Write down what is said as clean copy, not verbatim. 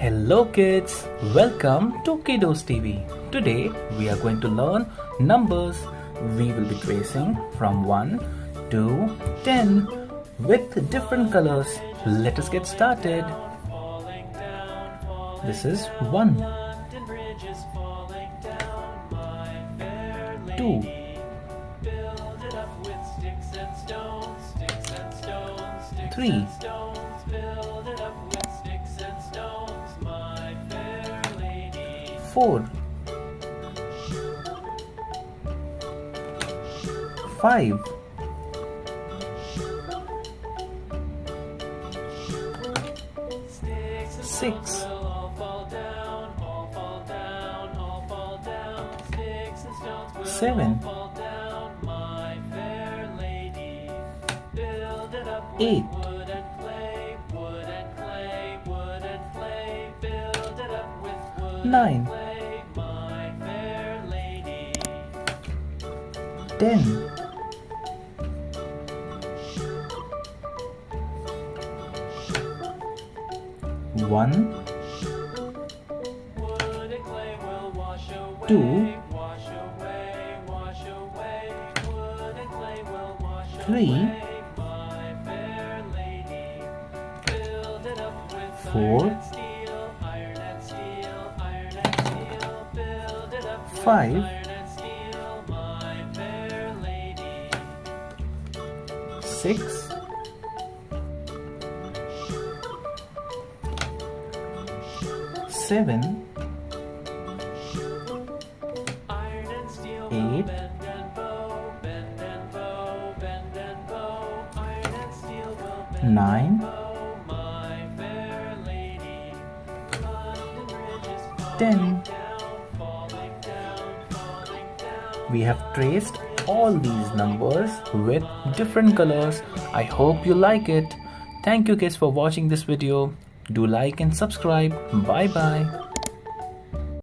Hello kids, welcome to KiddosTV. Today we are going to learn numbers. We will be tracing from 1 to 10 with different colors. Let us get started. This is 1, 2, 3, 4, 5, 6, 7, 8, 9, 10, 1, 2, 3, 4, 5, 6, 7, 8, 9, 10. We have traced all these numbers with different colors. I hope you like it. Thank you kids for watching this video. Do like and subscribe. Bye bye.